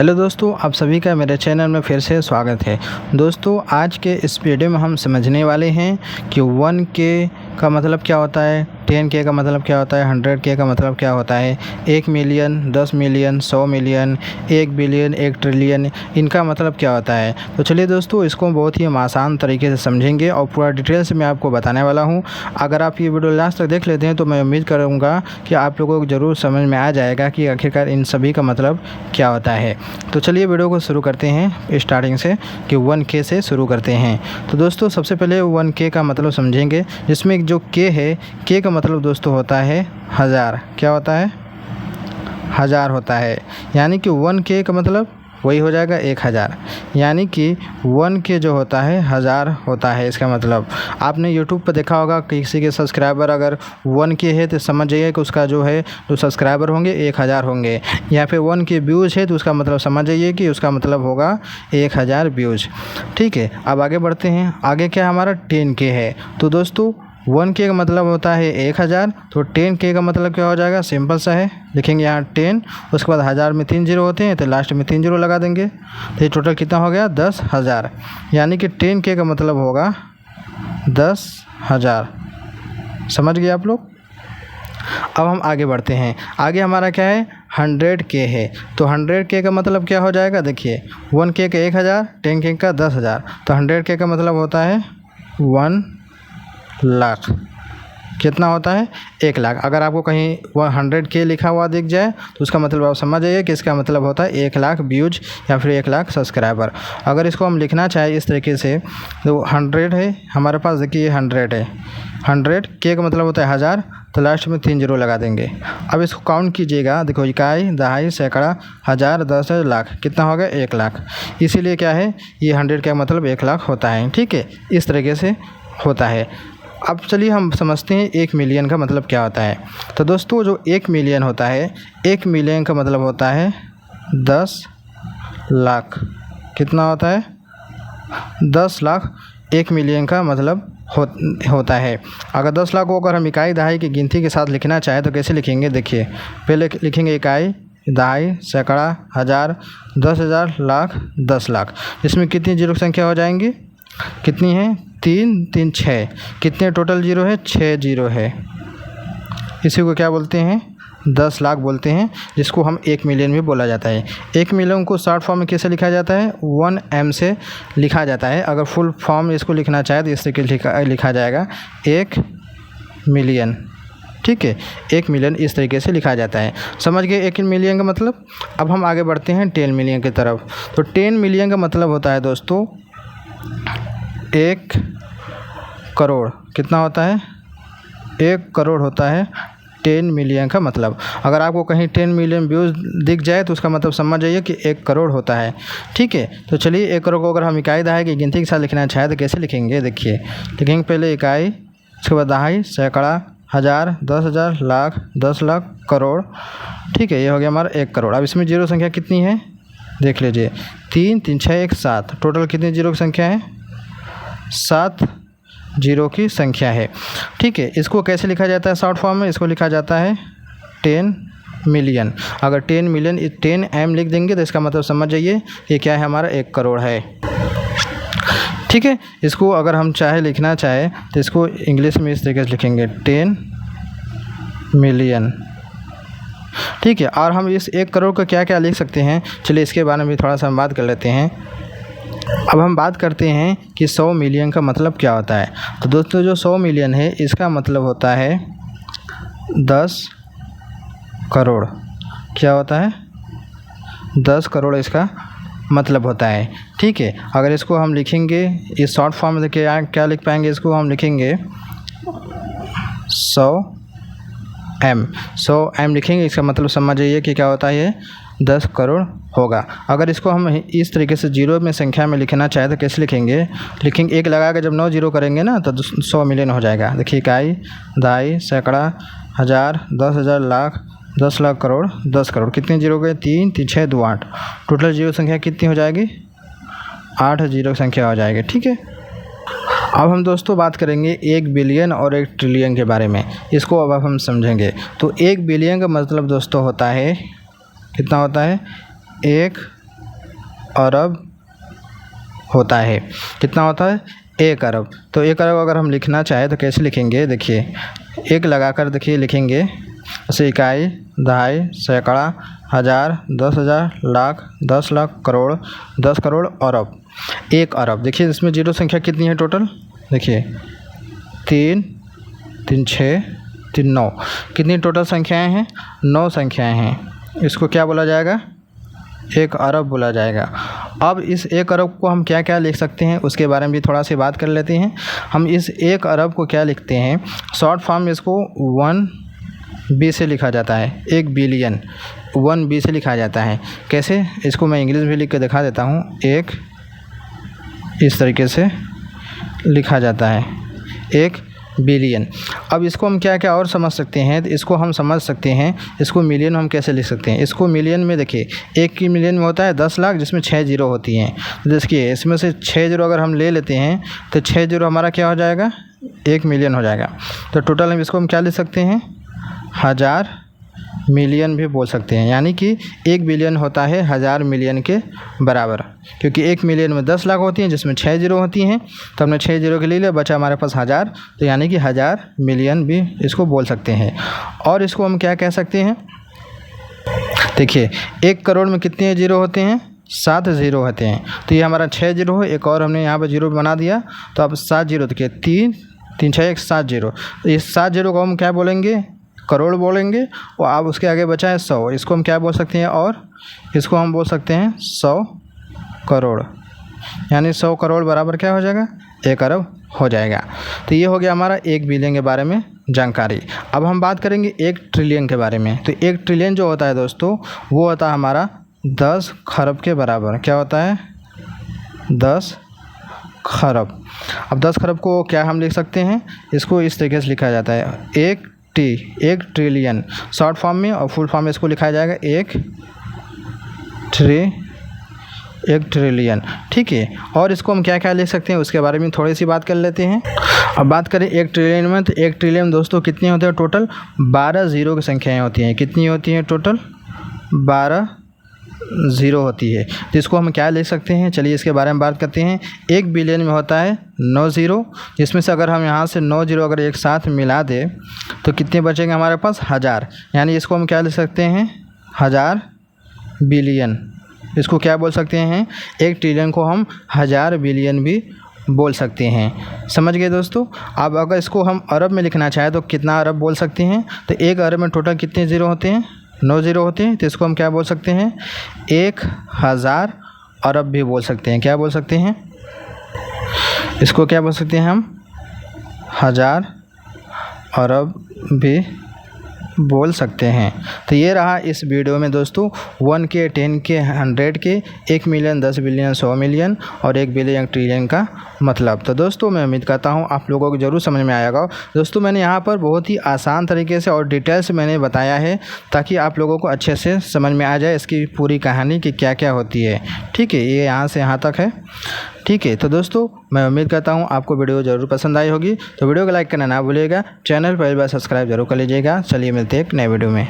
Hello दोस्तों, आप सभी का मेरे चैनल में फिर से स्वागत है। दोस्तों, आज के इस वीडियो में हम समझने वाले हैं कि 1K का मतलब क्या होता है, 10K का मतलब क्या होता है, 100K का मतलब क्या होता है, 1 million, 10 million, 100 million, 1 billion, 1 trillion, इनका मतलब क्या होता है। तो चलिए दोस्तों, इसको बहुत ही हम आसान तरीके से समझेंगे और पूरा डिटेल से मैं आपको बताने वाला हूँ। अगर आप ये वीडियो लास्ट तक देख लेते हैं तो मैं उम्मीद करूँगा कि आप लोगों को ज़रूर समझ में आ जाएगा कि आखिरकार इन सभी का मतलब क्या होता है। तो चलिए वीडियो को शुरू करते हैं स्टार्टिंग से कि 1K से शुरू करते हैं। तो दोस्तों, सबसे पहले 1K का मतलब समझेंगे, जिसमें जो K है, K का मतलब दोस्तों होता है हज़ार। क्या होता है? हज़ार होता है। यानी कि 1K का मतलब वही हो जाएगा 1000। यानी कि 1K जो होता है हज़ार होता है। इसका मतलब आपने यूट्यूब पर देखा होगा, किसी के सब्सक्राइबर अगर 1K है तो समझ जाइए कि उसका जो है जो सब्सक्राइबर होंगे 1000 होंगे। या फिर 1K व्यूज़ है तो उसका मतलब समझ जाइए कि उसका मतलब होगा 1000 व्यूज़। ठीक है, अब आगे बढ़ते हैं। आगे क्या हमारा 10K है। तो दोस्तों 1K का मतलब होता है 1000, तो 10K का मतलब क्या हो जाएगा, सिंपल सा है। लिखेंगे यहाँ 10, उसके बाद हज़ार में 3 जीरो होते हैं तो लास्ट में 3 जीरो लगा देंगे। तो ये टोटल कितना हो गया, 10,000। यानी कि 10K का मतलब होगा 10,000। समझ गए आप लोग। अब हम आगे बढ़ते हैं। आगे हमारा क्या है, 100K है। तो 100K का मतलब क्या हो जाएगा, देखिए 1K का 1000, 10K का 10,000, तो 100K का मतलब होता है 1 लाख। कितना होता है, 1 लाख। अगर आपको कहीं 100K लिखा हुआ दिख जाए तो उसका मतलब आप समझ जाइए कि इसका मतलब होता है 1 लाख व्यूज या फिर 1 लाख सब्सक्राइबर। अगर इसको हम लिखना चाहें इस तरीके से, तो 100 है हमारे पास, देखिए 100 है। 100K का मतलब होता है हज़ार, तो लास्ट में 3 जीरो लगा देंगे। अब इसको काउंट कीजिएगा, देखो इकाई, दहाई, सैकड़ा, हज़ार, 10, लाख, कितना हो गया, 1 लाख। इसीलिए क्या है, ये 100 का मतलब 1 लाख होता है। ठीक है, इस तरीके से होता है। अब चलिए हम समझते हैं 1 मिलियन का मतलब क्या होता है। तो दोस्तों, जो 1 मिलियन होता है, 1 मिलियन का मतलब होता है 10 लाख। कितना होता है, 10 लाख 1 मिलियन का मतलब होता है। अगर 10 लाख को अगर हम इकाई दहाई की गिनती के साथ लिखना चाहें तो कैसे लिखेंगे, देखिए पहले लिखेंगे इकाई, दहाई, सैकड़ा, हज़ार, 10,000, लाख, 10 लाख। इसमें कितनी जीरो की संख्या हो जाएंगी, कितनी है, 3 3 6। कितने टोटल जीरो है, 6 जीरो है। इसी को क्या बोलते हैं, 10 लाख बोलते हैं, जिसको हम 1 मिलियन भी बोला जाता है। 1 मिलियन को शॉर्ट फॉर्म में कैसे लिखा जाता है, 1M से लिखा जाता है। अगर फुल फॉर्म इसको लिखना चाहे तो इस तरीके लिखा जाएगा 1 मिलियन। ठीक है, 1 मिलियन इस तरीके से लिखा जाता है। समझ गए 1 मिलियन का मतलब। अब हम आगे बढ़ते हैं 10 मिलियन की तरफ। तो 10 मिलियन का मतलब होता है दोस्तों 1 करोड़। कितना होता है, 1 करोड़ होता है 10 मिलियन का मतलब। अगर आपको कहीं 10 मिलियन व्यूज़ दिख जाए तो उसका मतलब समझ जाइए कि 1 करोड़ होता है। ठीक है, तो चलिए 1 करोड़ को अगर हम इकाई दहाई की गिनती के साथ लिखना चाहें तो कैसे लिखेंगे, देखिए लिखेंगे पहले इकाई, उसके बाद दहाई, सैकड़ा, हज़ार, 10,000, लाख, 10 लाख, करोड़। ठीक है, ये हो गया हमारा 1 करोड़। अब इसमें जीरो संख्या कितनी है, देख लीजिए, 3 3 6 1 7। टोटल कितनी जीरो की संख्या है, 7 जीरो की संख्या है। ठीक है, इसको कैसे लिखा जाता है शॉर्ट फॉर्म में, इसको लिखा जाता है 10 मिलियन। अगर 10 मिलियन 10M लिख देंगे तो इसका मतलब समझ जाइए ये क्या है, हमारा 1 करोड़ है। ठीक है, इसको अगर हम चाहे लिखना चाहे तो इसको इंग्लिश में इस तरीके से लिखेंगे 10 मिलियन। ठीक है, और हम इस 1 करोड़ का क्या क्या लिख सकते हैं, चलिए इसके बारे में भी थोड़ा सा हम बात कर लेते हैं। अब हम बात करते हैं कि 100 मिलियन का मतलब क्या होता है। तो दोस्तों, जो 100 मिलियन है इसका मतलब होता है 10 करोड़। क्या होता है, 10 करोड़ इसका मतलब होता है। ठीक है, अगर इसको हम लिखेंगे इस शॉर्ट फॉर्म में, देखिए क्या लिख पाएंगे, इसको हम लिखेंगे 100M लिखेंगे। इसका मतलब समझ जाइए कि क्या होता है, ये 10 करोड़ होगा। अगर इसको हम इस तरीके से जीरो में संख्या में लिखना चाहे तो कैसे लिखेंगे, लिखेंगे 1 लगा के जब 9 जीरो करेंगे ना तो 100 मिलियन हो जाएगा। देखिए इकाई, दहाई, सैकड़ा, हज़ार, 10,000, लाख, 10 लाख, करोड़, 10 करोड़। कितने जीरो गए, 3 3 6 2 8। टोटल जीरो संख्या कितनी हो जाएगी, 8 जीरो संख्या हो जाएगी। ठीक है, अब हम दोस्तों बात करेंगे 1 बिलियन और 1 ट्रिलियन के बारे में। इसको अब हम समझेंगे। तो 1 बिलियन का मतलब दोस्तों होता है, कितना होता है, 1 अरब होता है। कितना होता है? 1 अरब। तो 1 अरब अगर हम लिखना चाहें तो कैसे लिखेंगे? देखिए, 1 लगाकर देखिए लिखेंगे, जैसे इकाई, दहाई, सैकड़ा, हज़ार, 10,000, लाख, 10 लाख, करोड़, 10 करोड़, अरब, 1 अरब। देखिए इसमें जीरो संख्या कितनी है टोटल? देखिए 3, 3 6, 3 9, कितनी टोटल संख्याएं हैं? 9 संख्याएं हैं। इसको क्या बोला जाएगा? 1 अरब बोला जाएगा। अब इस 1 अरब को हम क्या क्या लिख सकते हैं उसके बारे में भी थोड़ा सी बात कर लेते हैं। हम इस 1 अरब को क्या लिखते हैं? शॉर्ट फॉर्म में इसको 1B से लिखा जाता है। 1 बिलियन 1B से लिखा जाता है। कैसे? इसको मैं इंग्लिश में लिख के दिखा देता हूँ। 1 इस तरीके से लिखा जाता है, 1 बिलियन। अब इसको हम क्या क्या और समझ सकते हैं? तो इसको हम समझ सकते हैं, इसको मिलियन हम कैसे लिख सकते हैं? इसको मिलियन में देखिए, 1 की मिलियन में होता है 10 लाख, जिसमें 6 जीरो होती हैं। तो देखिए इसमें से 6 जीरो अगर हम ले लेते हैं तो 6 जीरो हमारा क्या हो जाएगा? 1 मिलियन हो जाएगा। तो टोटल हम इसको हम क्या लिख सकते हैं? 1000 मिलियन भी बोल सकते हैं। यानी कि 1 बिलियन होता है 1000 मिलियन के बराबर, क्योंकि 1 मिलियन में 10 लाख होती हैं, जिसमें 6 जीरो होती हैं। तो हमने 6 जीरो के ले लिया, बचा हमारे पास 1000। तो यानी कि 1000 मिलियन भी इसको बोल सकते हैं। और इसको हम क्या कह सकते हैं? देखिए 1 करोड़ में कितने जीरो होते हैं? 7 जीरो होते हैं। तो ये हमारा 6 जीरो है, एक और हमने यहाँ पर जीरो बना दिया। तो अब 7 जीरो, देखिए 3 3 6 1 7 जीरो। तो इस 7 जीरो को हम क्या बोलेंगे? करोड़ बोलेंगे। और अब उसके आगे बचा है 100, इसको हम क्या बोल सकते हैं? और इसको हम बोल सकते हैं 100 करोड़। यानी 100 करोड़ बराबर क्या हो जाएगा? 1 अरब हो जाएगा। तो ये हो गया हमारा 1 बिलियन के बारे में जानकारी। अब हम बात करेंगे 1 ट्रिलियन के बारे में। तो 1 ट्रिलियन जो होता है दोस्तों, वो होता है हमारा 10 खरब के बराबर। क्या होता है? 10 खरब। अब 10 खरब को क्या हम लिख सकते हैं? इसको इस तरीके से लिखा जाता है, 1 ट्रिलियन शॉर्ट फॉर्म में, और फुल फॉर्म में इसको लिखा जाएगा 1 ट्रिलियन। ठीक है। और इसको हम क्या क्या लिख सकते हैं उसके बारे में थोड़ी सी बात कर लेते हैं। अब बात करें 1 ट्रिलियन में, तो 1 ट्रिलियन दोस्तों कितने होते हैं? टोटल 12 जीरो की संख्याएँ होती हैं। कितनी होती हैं? टोटल 12 ज़ीरो होती है। तो इसको हम क्या लिख सकते हैं? चलिए इसके बारे में बात करते हैं। 1 बिलियन में होता है 9 ज़ीरो, जिसमें से अगर हम यहाँ से 9 ज़ीरो अगर एक साथ मिला दें तो कितने बचेंगे हमारे पास? 1000। यानी इसको हम क्या लिख सकते हैं? 1000 बिलियन। इसको क्या बोल सकते हैं? 1 ट्रिलियन को हम 1000 बिलियन भी बोल सकते हैं। समझ गए दोस्तों? अब अगर इसको हम अरब में लिखना चाहें तो कितना अरब बोल सकते हैं? तो 1 अरब में टोटल कितने ज़ीरो होते हैं? 9 ज़ीरो होते हैं। तो इसको हम क्या बोल सकते हैं? 1000 अरब भी बोल सकते हैं। क्या बोल सकते हैं? इसको क्या बोल सकते हैं हम? 1000 अरब भी बोल सकते हैं। तो ये रहा इस वीडियो में दोस्तों 1 के, 10 के, 100 के, 1 मिलियन, 10 बिलियन, 100 मिलियन और 1 बिलियन ट्रिलियन का मतलब। तो दोस्तों मैं उम्मीद करता हूँ आप लोगों को ज़रूर समझ में आएगा। दोस्तों मैंने यहाँ पर बहुत ही आसान तरीके से और डिटेल से मैंने बताया है, ताकि आप लोगों को अच्छे से समझ में आ जाए इसकी पूरी कहानी कि क्या क्या होती है। ठीक है, ये यहाँ से यहाँ तक है। ठीक है, तो दोस्तों मैं उम्मीद करता हूँ आपको वीडियो ज़रूर पसंद आई होगी। तो वीडियो को लाइक करना ना भूलिएगा, चैनल पर पहली बार सब्सक्राइब जरूर कर लीजिएगा। चलिए मिलते हैं एक नए वीडियो में।